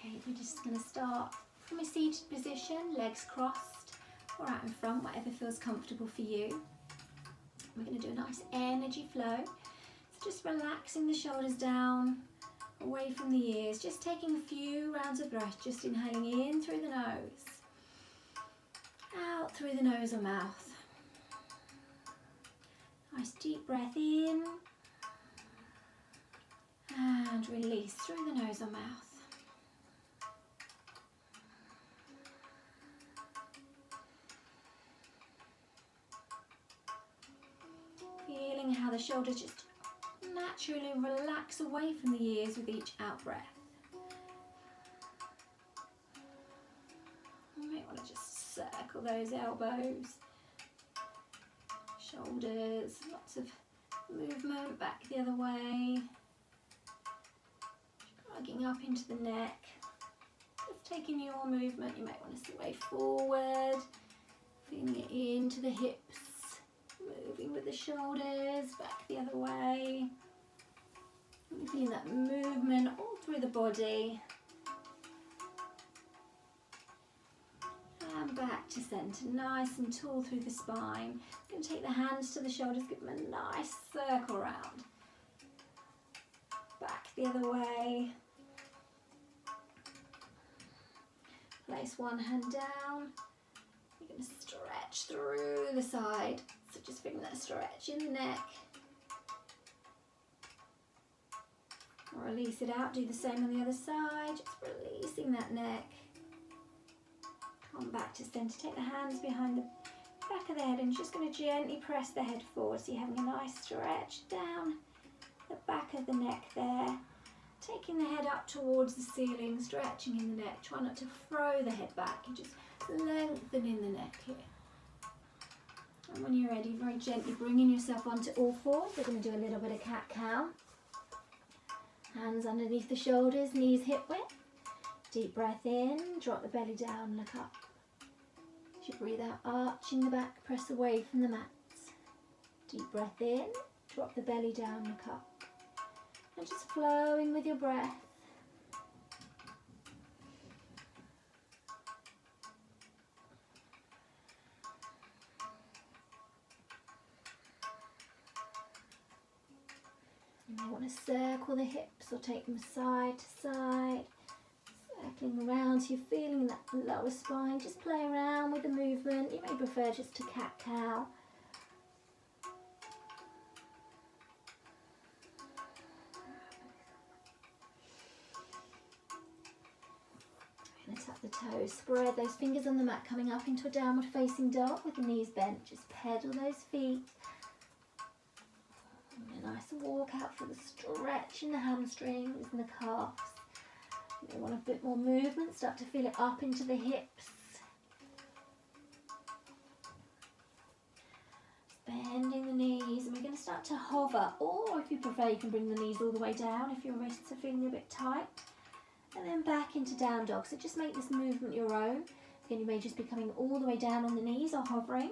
Okay, we're just going to start from a seated position, legs crossed or out in front, whatever feels comfortable for you. We're going to do a nice energy flow. So just relaxing the shoulders down, away from the ears, just taking a few rounds of breath, just inhaling in through the nose, out through the nose or mouth. Nice deep breath in and release through the nose or mouth. Feeling how the shoulders just naturally relax away from the ears with each out breath. You might want to just circle those elbows, shoulders, lots of movement back the other way, dragging up into the neck. Just taking your movement, you might want to sway forward, feeling it into the hips, moving with the shoulders, back the other way. And feeling that movement all through the body. And back to centre, nice and tall through the spine. Going to take the hands to the shoulders, give them a nice circle round. Back the other way. Place one hand down. You're going to stretch through the side. So just feeling that stretch in the neck. Release it out, do the same on the other side, just releasing that neck. Come back to centre, take the hands behind the back of the head and just going to gently press the head forward. So you're having a nice stretch down the back of the neck there. Taking the head up towards the ceiling, stretching in the neck. Try not to throw the head back, you're just lengthening the neck here. And when you're ready, very gently bringing yourself onto all fours. We're going to do a little bit of cat-cow. Hands underneath the shoulders, knees hip width. Deep breath in, drop the belly down, look up. As you breathe out, arching the back, press away from the mats. Deep breath in, drop the belly down, look up. And just flowing with your breath. You may want to circle the hips or take them side to side. Circling around so you're feeling that lower spine. Just play around with the movement. You may prefer just to cat-cow. Going to tap the toes. Spread those fingers on the mat, coming up into a downward facing dog with the knees bent. Just pedal those feet. A nice walk out for the stretch in the hamstrings and the calves. You may want a bit more movement, start to feel it up into the hips. Bending the knees, and we're going to start to hover, or if you prefer you can bring the knees all the way down if your wrists are feeling a bit tight. And then back into down dog, so just make this movement your own. Again, you may just be coming all the way down on the knees or hovering.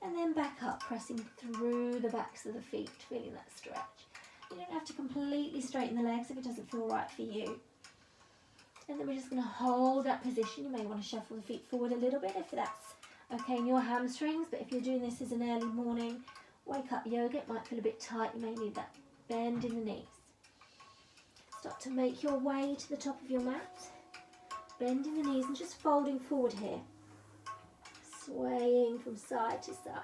And then back up, pressing through the backs of the feet, feeling that stretch. You don't have to completely straighten the legs if it doesn't feel right for you. And then we're just going to hold that position. You may want to shuffle the feet forward a little bit if that's okay in your hamstrings. But if you're doing this as an early morning wake up yoga, it might feel a bit tight. You may need that bend in the knees. Start to make your way to the top of your mat. Bending the knees and just folding forward here. Swaying from side to side.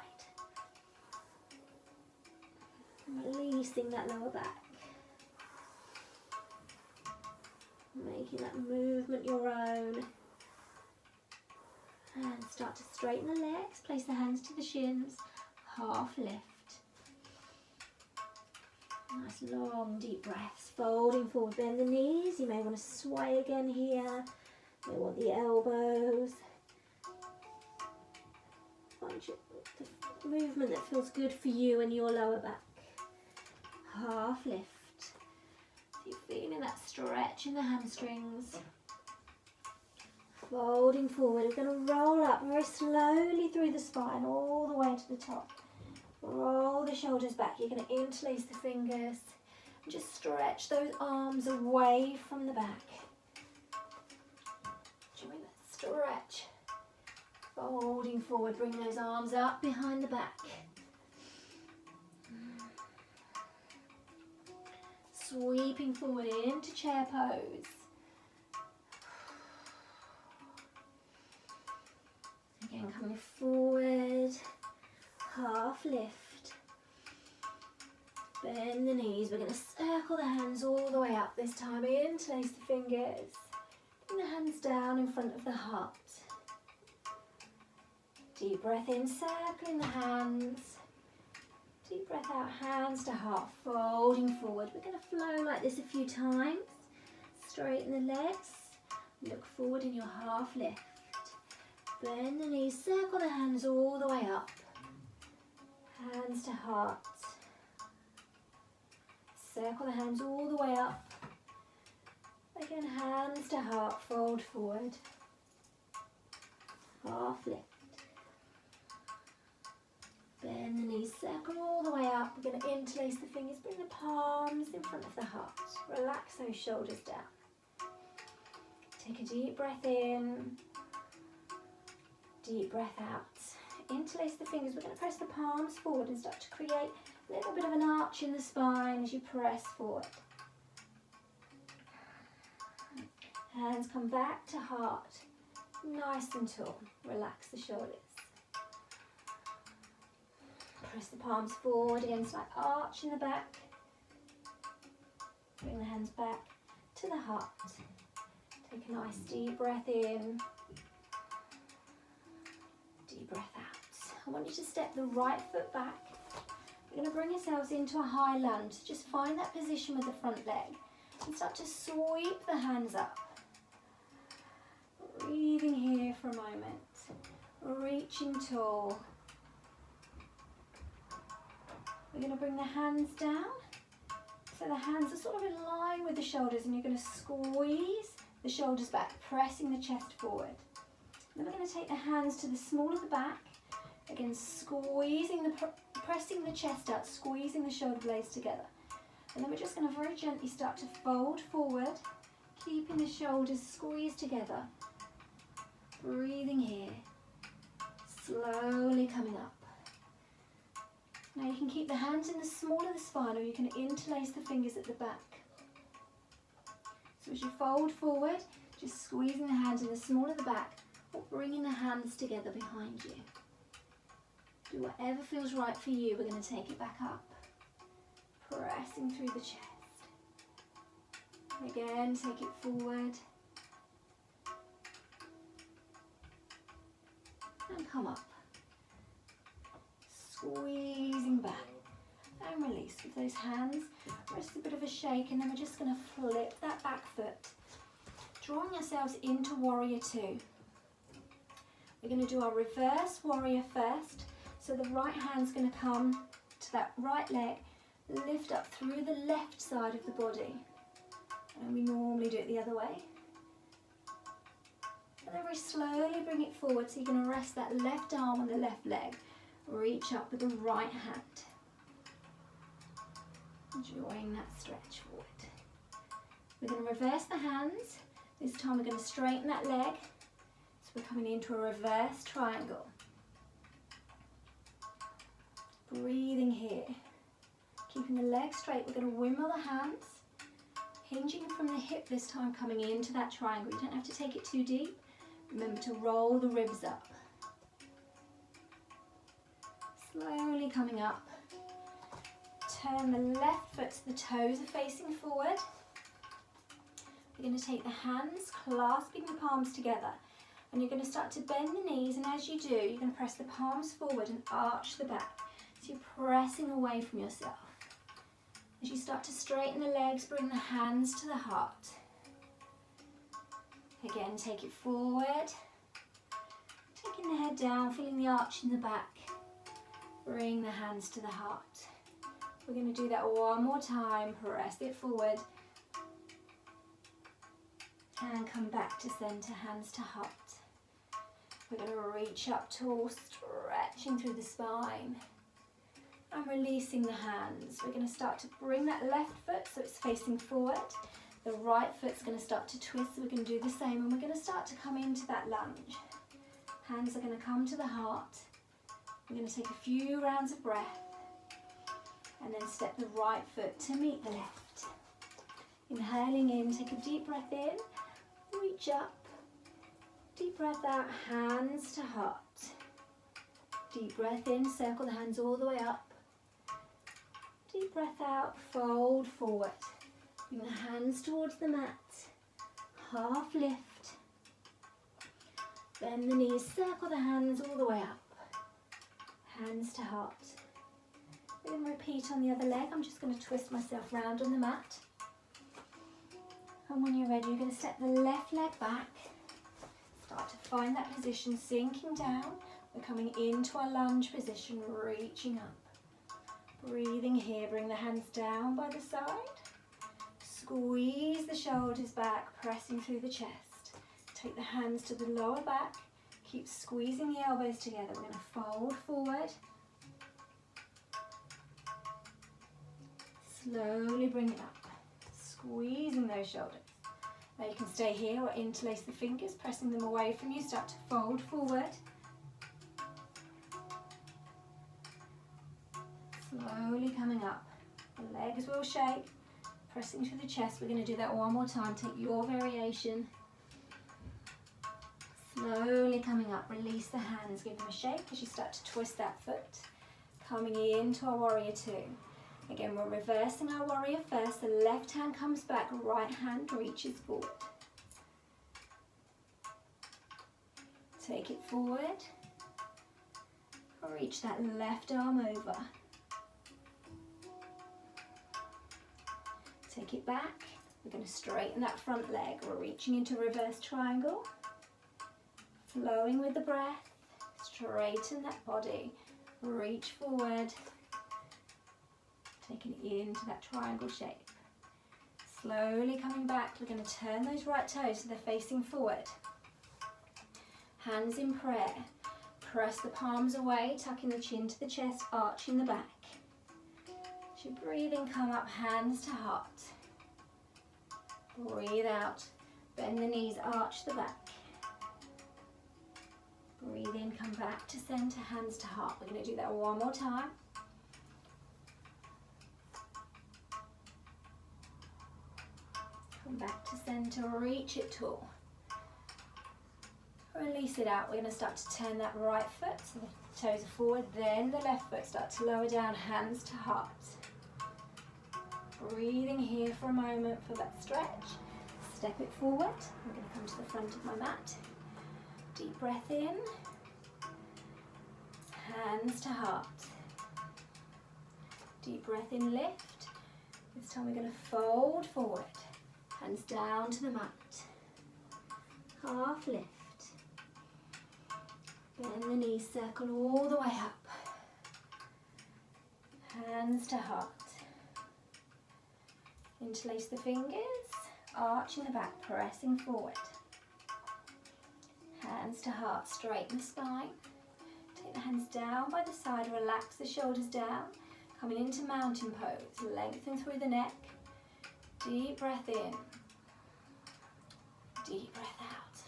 Releasing that lower back. Making that movement your own. And start to straighten the legs. Place the hands to the shins. Half lift. Nice long deep breaths. Folding forward. Bend the knees. You may want to sway again here. You may want the elbows. Find the movement that feels good for you and your lower back. Half lift. So you're feeling that stretch in the hamstrings. Folding forward. We're going to roll up very slowly through the spine all the way to the top. Roll the shoulders back. You're going to interlace the fingers. And just stretch those arms away from the back. Folding forward, bring those arms up behind the back. Sweeping forward into chair pose. Again, coming forward, half lift. Bend the knees. We're going to circle the hands all the way up this time. Interlace the fingers. Bring the hands down in front of the heart. Deep breath in, circling the hands. Deep breath out, hands to heart, folding forward. We're going to flow like this a few times. Straighten the legs. Look forward in your half lift. Bend the knees, circle the hands all the way up. Hands to heart. Circle the hands all the way up. Again, hands to heart, fold forward. Half lift. Bend the knees, circle all the way up. We're going to interlace the fingers, bring the palms in front of the heart. Relax those shoulders down. Take a deep breath in. Deep breath out. Interlace the fingers. We're going to press the palms forward and start to create a little bit of an arch in the spine as you press forward. Hands come back to heart. Nice and tall. Relax the shoulders. Press the palms forward again, slight arch in the back. Bring the hands back to the heart. Take a nice deep breath in. Deep breath out. I want you to step the right foot back. We're going to bring ourselves into a high lunge. Just find that position with the front leg and start to sweep the hands up. Breathing here for a moment. Reaching tall. We're going to bring the hands down. So the hands are sort of in line with the shoulders and you're going to squeeze the shoulders back, pressing the chest forward. Then we're going to take the hands to the small of the back. Again, pressing the chest out, squeezing the shoulder blades together. And then we're just going to very gently start to fold forward, keeping the shoulders squeezed together. Breathing here. Slowly coming up. Now you can keep the hands in the small of the spine or you can interlace the fingers at the back. So as you fold forward, just squeezing the hands in the small of the back or bringing the hands together behind you. Do whatever feels right for you. We're going to take it back up. Pressing through the chest. Again, take it forward. And come up. Squeezing back. And release with those hands. Just a bit of a shake and then we're just going to flip that back foot. Drawing ourselves into warrior two. We're going to do our reverse warrior first. So the right hand's going to come to that right leg, lift up through the left side of the body. And we normally do it the other way. And then very slowly bring it forward so you're going to rest that left arm on the left leg. Reach up with the right hand. Enjoying that stretch forward. We're going to reverse the hands. This time we're going to straighten that leg. So we're coming into a reverse triangle. Breathing here. Keeping the legs straight, we're going to wimble the hands. Hinging from the hip this time, coming into that triangle. You don't have to take it too deep. Remember to roll the ribs up. Slowly coming up. Turn the left foot so the toes are facing forward. We're going to take the hands, clasping the palms together. And you're going to start to bend the knees, and as you do, you're going to press the palms forward and arch the back. So you're pressing away from yourself. As you start to straighten the legs, bring the hands to the heart. Again, take it forward. Taking the head down, feeling the arch in the back. Bring the hands to the heart. We're going to do that one more time. Press it forward. And come back to center, hands to heart. We're going to reach up tall, stretching through the spine. And releasing the hands. We're going to start to bring that left foot so it's facing forward. The right foot's going to start to twist, so we're going to do the same. And we're going to start to come into that lunge. Hands are going to come to the heart. We're going to take a few rounds of breath and then step the right foot to meet the left. Inhaling in, take a deep breath in, reach up. Deep breath out, hands to heart. Deep breath in, circle the hands all the way up. Deep breath out, fold forward. Bring the hands towards the mat. Half lift. Bend the knees, circle the hands all the way up. Hands to heart. We're going to repeat on the other leg. I'm just going to twist myself round on the mat. And when you're ready, you're going to step the left leg back. Start to find that position, sinking down. We're coming into our lunge position, reaching up. Breathing here, bring the hands down by the side. Squeeze the shoulders back, pressing through the chest. Take the hands to the lower back. Keep squeezing the elbows together. We're going to fold forward. Slowly bring it up. Squeezing those shoulders. Now you can stay here or interlace the fingers, pressing them away from you. Start to fold forward. Slowly coming up. The legs will shake. Pressing through the chest. We're going to do that one more time. Take your variation. Slowly coming up. Release the hands. Give them a shake as you start to twist that foot. Coming into our warrior two. Again, we're reversing our warrior first. The left hand comes back. Right hand reaches forward. Take it forward. Reach that left arm over. Take it back. We're going to straighten that front leg. We're reaching into reverse triangle. Flowing with the breath. Straighten that body. Reach forward. Taking it into that triangle shape. Slowly coming back. We're going to turn those right toes so they're facing forward. Hands in prayer. Press the palms away, tucking the chin to the chest, arching the back. As you're breathing, come up, hands to heart. Breathe out. Bend the knees, arch the back. Breathe in, come back to center, hands to heart. We're going to do that one more time. Come back to center, reach it tall. Release it out. We're going to start to turn that right foot, so the toes are forward, then the left foot. Start to lower down, hands to heart. Breathing here for a moment for that stretch. Step it forward. I'm going to come to the front of my mat. Deep breath in. Hands to heart. Deep breath in, lift. This time we're going to fold forward. Hands down to the mat. Half lift. Bend the knees, circle all the way up. Hands to heart. Interlace the fingers, arching the back, pressing forward. Hands to heart, straighten the spine. Take the hands down by the side, relax the shoulders down. Coming into mountain pose, lengthen through the neck. Deep breath in. Deep breath out.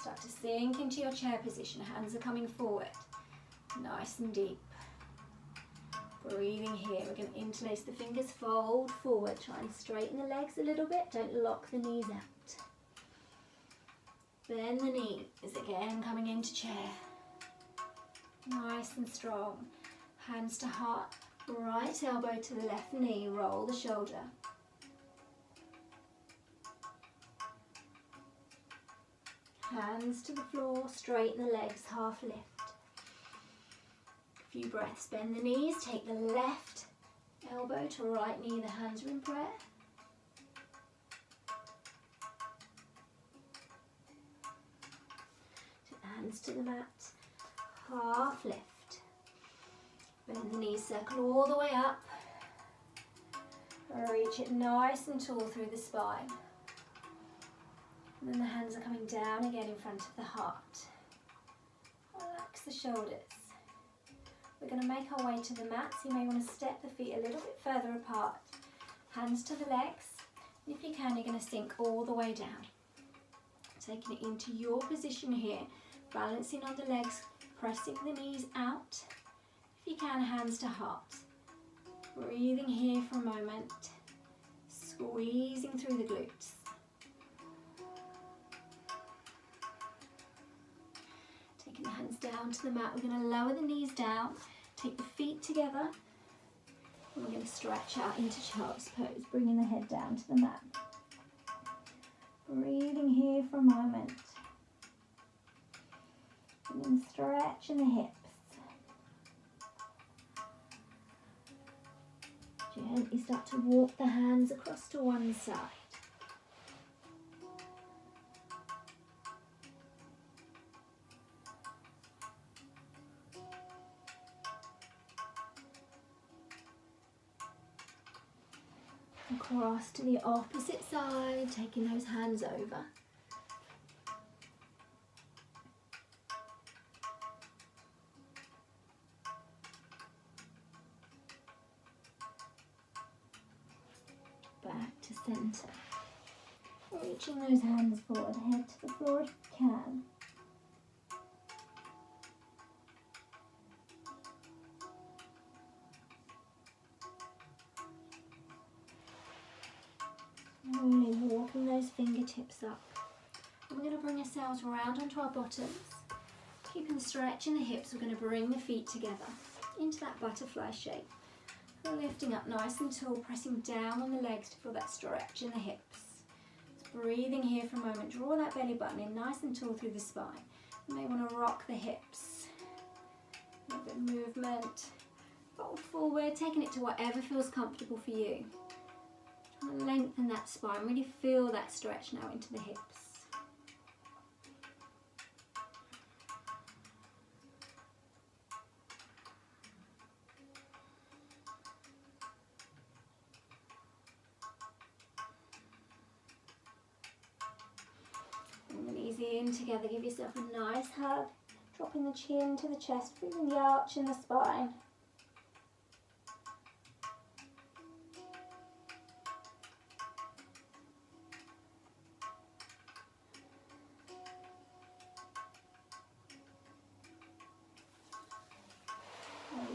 Start to sink into your chair position. Hands are coming forward. Nice and deep. Breathing here. We're going to interlace the fingers, fold forward. Try and straighten the legs a little bit. Don't lock the knees out. Bend the knees. Again, coming into chair. Nice and strong. Hands to heart. Right elbow to the left knee. Roll the shoulder. Hands to the floor, straighten the legs, half lift. A few breaths, bend the knees, take the left elbow to right knee, the hands are in prayer. Hands to the mat, half lift. Bend the knees, circle all the way up. Reach it nice and tall through the spine. And then the hands are coming down again in front of the heart. Relax the shoulders. We're going to make our way to the mat, so you may want to step the feet a little bit further apart. Hands to the legs. And if you can, you're going to sink all the way down. taking it into your position here, balancing on the legs, pressing the knees out. If you can, hands to heart. Breathing here for a moment, squeezing through the glutes. Taking the hands down to the mat, we're going to lower the knees down, take the feet together, and we're going to stretch out into child's pose, bringing the head down to the mat. Breathing here for a moment. And then stretch in the hips. Gently start to walk the hands across to one side. Across to the opposite side, taking those hands over. Back to centre. Reaching those hands forward, head to the floor if you can. Really walking those fingertips up. And we're going to bring ourselves round onto our bottoms. Keeping the stretch in the hips, we're going to bring the feet together into that butterfly shape. We're lifting up nice and tall, pressing down on the legs to feel that stretch in the hips. Just breathing here for a moment. Draw that belly button in nice and tall through the spine. You may want to rock the hips. A little bit of movement. Fold forward, taking it to whatever feels comfortable for you. Trying to lengthen that spine. Really feel that stretch now into the hips. In together, give yourself a nice hug, dropping the chin to the chest, feeling the arch in the spine.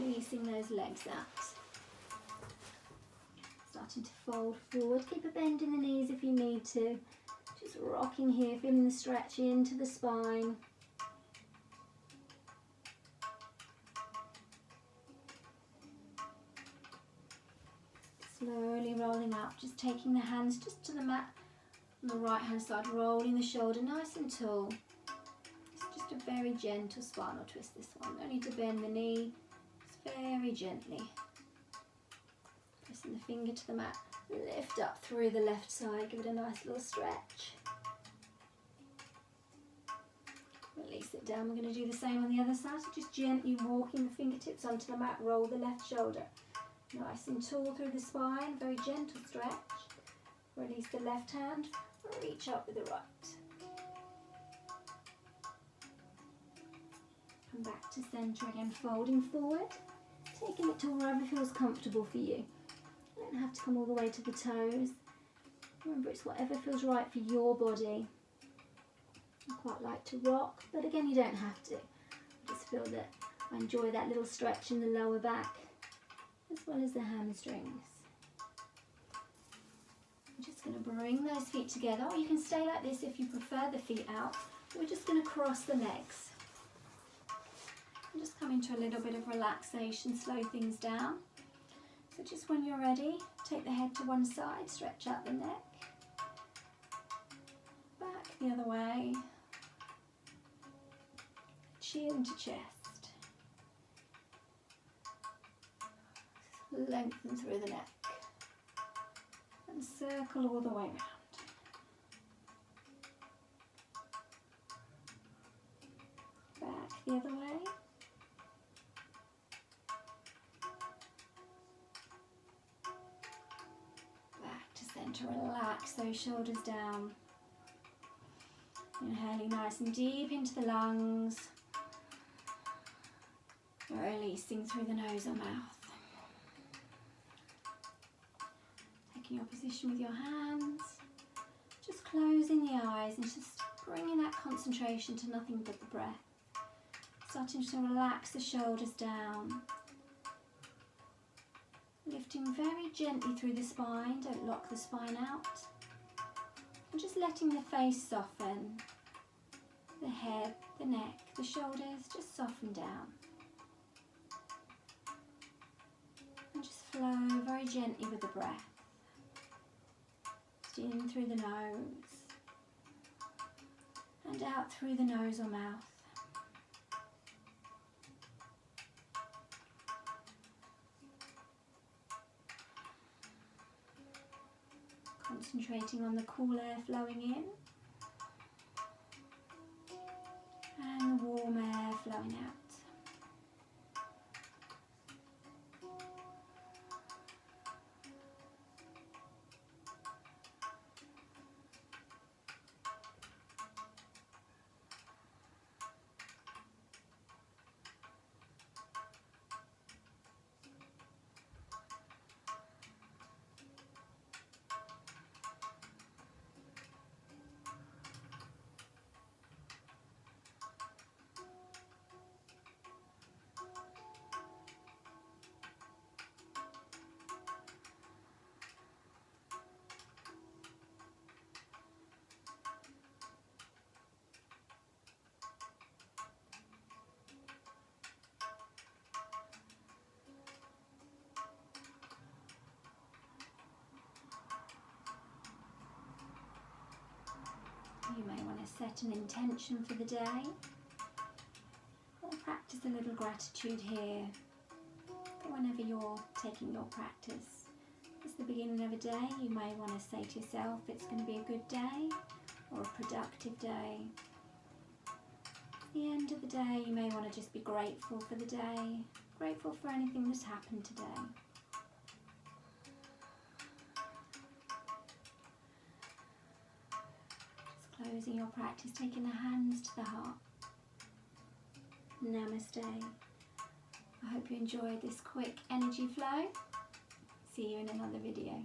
Releasing those legs out. Starting to fold forward, keep a bend in the knees if you need to. Just rocking here, feeling the stretch into the spine. Slowly rolling up, just taking the hands just to the mat on the right hand side, rolling the shoulder nice and tall. It's just a very gentle spinal twist, this one. No need to bend the knee, just very gently. Pressing the finger to the mat. Lift up through the left side, give it a nice little stretch. Release it down. We're going to do the same on the other side, so just gently walking the fingertips onto the mat, roll the left shoulder. Nice and tall through the spine, very gentle stretch. Release the left hand, reach up with the right. Come back to centre again, folding forward, taking it to wherever feels comfortable for you. You don't have to come all the way to the toes. Remember, it's whatever feels right for your body. I quite like to rock, but again, you don't have to. I just feel that I enjoy that little stretch in the lower back, as well as the hamstrings. I'm just going to bring those feet together, or you can stay like this if you prefer the feet out. We're just going to cross the legs. And just come into a little bit of relaxation, slow things down. So just when you're ready, take the head to one side, stretch out the neck, back the other way, chin to chest, lengthen through the neck, and circle all the way around. Back the other way. To relax those shoulders down. Inhaling nice and deep into the lungs. Releasing through the nose or mouth. Taking your position with your hands. Just closing the eyes and just bringing that concentration to nothing but the breath. Starting to relax the shoulders down. Lifting very gently through the spine, don't lock the spine out. And just letting the face soften. The head, the neck, the shoulders just soften down. And just flow very gently with the breath. In through the nose and out through the nose or mouth. Concentrating on the cool air flowing in and the warm air flowing out. You may want to set an intention for the day or practice a little gratitude here. But whenever you're taking your practice, it's the beginning of a day, you may want to say to yourself it's going to be a good day or a productive day. At the end of the day, you may want to just be grateful for the day, grateful for anything that's happened today. Closing your practice, taking the hands to the heart. Namaste. I hope you enjoyed this quick energy flow. See you in another video.